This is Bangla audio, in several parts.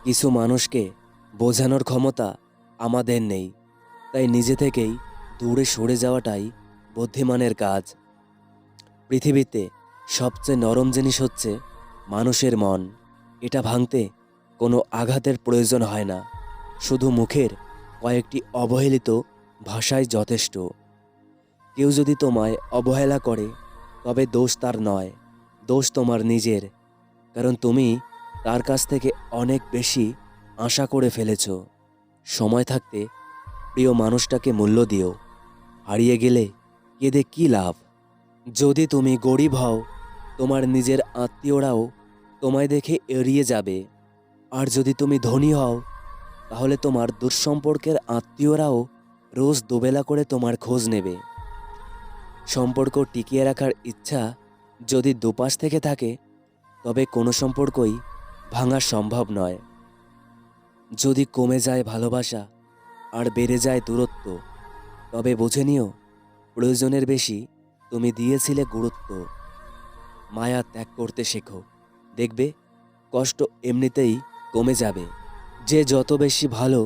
কিছু মানুষকে বোঝানোর ক্ষমতা আমাদের নেই, তাই নিজে থেকেই দূরে সরে যাওয়াটাই বুদ্ধিমানের কাজ। পৃথিবীতে সবচেয়ে নরম জিনিস হচ্ছে মানুষের মন। এটা ভাঙতে কোনো আঘাতের প্রয়োজন হয় না, শুধু মুখের কয়েকটি অবহেলিত ভাষাই যথেষ্ট। কেউ যদি তোমায় অবহেলা করে, তবে দোষ তার নয়, দোষ তোমার নিজের। কারণ তুমি তার কাছ থেকে অনেক বেশি আশা করে ফেলেছ। সময় থাকতে প্রিয় মানুষটাকে মূল্য দিও, হারিয়ে গেলে কেঁদে কী লাভ? যদি তুমি গরিব হও, তোমার নিজের আত্মীয়রাও তোমায় দেখে এড়িয়ে যাবে। আর যদি তুমি ধনী হও, তাহলে তোমার দুঃসম্পর্কের আত্মীয়রাও রোজ দুবেলা করে তোমার খোঁজ নেবে। সম্পর্ক টিকিয়ে রাখার ইচ্ছা যদি দুপাশ থেকে থাকে, তবে কোনো সম্পর্কই ভাঙা সম্ভব নয়। যদি কমে যায় ভালোবাসা আর বেড়ে যায় দূরত্ব, তবে বুঝে নিও প্রয়োজনের বেশি তুমি দিয়েছিলে গুরুত্ব। মায়া ত্যাগ করতে শেখো, দেখবে কষ্ট এমনিতেই কমে যাবে। যে যত বেশি ভালো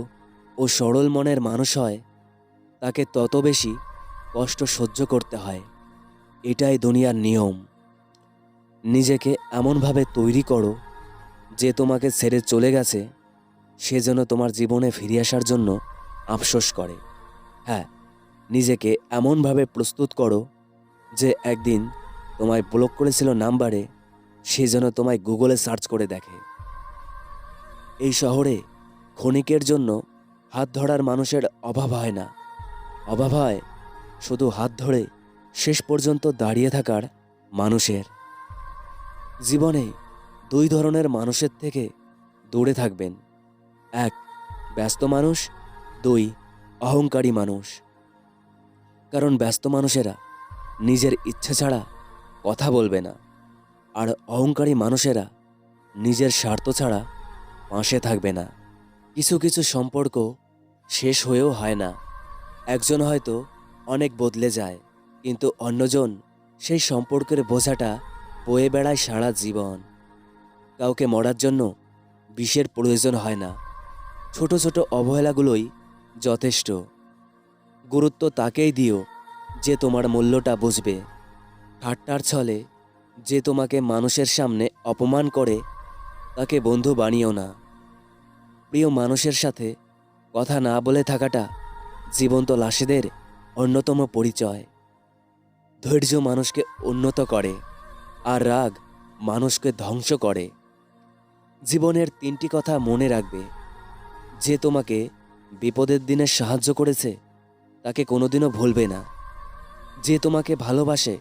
ও সরল মনের মানুষ হয়, তাকে তত বেশি কষ্ট সহ্য করতে হয়। এটাই দুনিয়ার নিয়ম। নিজেকে এমনভাবে তৈরি করো যে তোমাকে ছেড়ে চলে গেছে সে যেন তোমার জীবনে ফিরে আসার জন্য আফসোস করে। হ্যাঁ, নিজেকে এমনভাবে প্রস্তুত করো যে একদিন তোমায় ব্লক করেছিল নাম্বারে, সে যেন তোমায় গুগলে সার্চ করে দেখে। এই শহরে ক্ষণিকের জন্য হাত ধরার মানুষের অভাব হয় না, অভাব হয় শুধু হাত ধরে শেষ পর্যন্ত দাঁড়িয়ে থাকার মানুষের। জীবনে দুই ধরনের মানুষের থেকে দূরে থাকবেন: এক, ব্যস্ত মানুষ; দুই, অহংকারী মানুষ। কারণ ব্যস্ত মানুষেরা নিজের ইচ্ছা ছাড়া কথা বলবে না, আর অহংকারী মানুষেরা নিজের স্বার্থ ছাড়া পাশে থাকবে না। কিছু কিছু সম্পর্ক শেষ হয়েও হয় না। একজন হয়তো অনেক বদলে যায়, কিন্তু অন্যজন সেই সম্পর্কের বোঝাটা বয়ে বেড়ায় সারা জীবন। কাউকে মরার জন্য বিষের প্রয়োজন হয় না, ছোট ছোট অবহেলাগুলোই যথেষ্ট। গুরুত্ব তাকেই দিও যে তোমার মূল্যটা বুঝবে। ঠাট্টার ছলে যে তোমাকে মানুষের সামনে অপমান করে, তাকে বন্ধু বানিও না। প্রিয় মানুষের সাথে কথা না বলে থাকাটা জীবন্ত লাশেদের অন্যতম পরিচয়। ধৈর্য মানুষকে উন্নত করে, আর রাগ মানুষকে ধ্বংস করে। জীবনের তিনটি কথা মনে রাখবে: যে তোমাকে বিপদের দিনে সাহায্য করেছে, তাকে কোনোদিনও ভুলবে না। যে তোমাকে ভালোবাসে,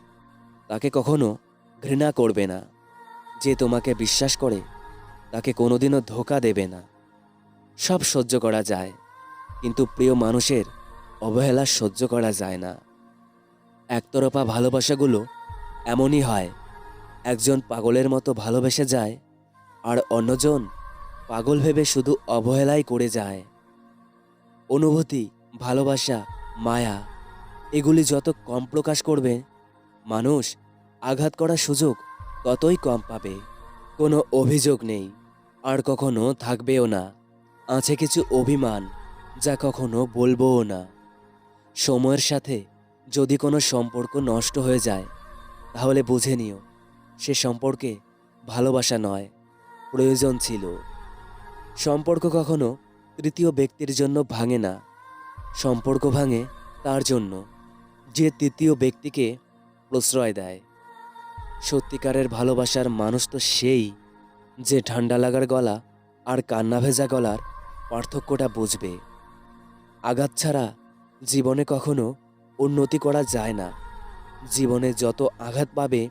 তাকে কখনো ঘৃণা করবে না। যে তোমাকে বিশ্বাস করে, তাকে কোনোদিনও ধোঁকা দেবে না। সব সহ্য করা যায়, কিন্তু প্রিয় মানুষের অবহেলা সহ্য করা যায় না। একতরফা ভালোবাসাগুলো এমনই হয়, একজন পাগলের মতো ভালোবেসে যায়, আর অন্যজন পাগল ভেবে শুধু অবহেলাই করে যায়। অনুভূতি, ভালোবাসা, মায়া এগুলি যত কম প্রকাশ করবে, মানুষ আঘাত করার সুযোগ ততই কম পাবে। কোনো অভিযোগ নেই, আর কখনো থাকবেও না। আছে কিছু অভিমান, যা কখনো বলবোও না। সময়ের সাথে যদি কোনো সম্পর্ক নষ্ট হয়ে যায়, তাহলে বুঝে নিও সে সম্পর্কে ভালোবাসা নয়, প্রয়োজন ছিল। সম্পর্ক কখনো তৃতীয় ব্যক্তির জন্য ভাঙে না, সম্পর্ক ভাঙে তার জন্য যে তৃতীয় ব্যক্তিকে প্রশ্রয় দেয়। সত্যিকারের ভালোবাসার মানুষ তো সেই, যে ঠান্ডা লাগার গলা আর কান্না ভেজা গলার পার্থক্যটা বুঝবে। আঘাত ছাড়া জীবনে কখনো উন্নতি করা যায় না। জীবনে যত আঘাত পাবে,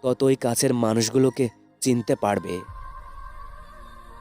ততই কাছের মানুষগুলোকে চিনতে পারবে।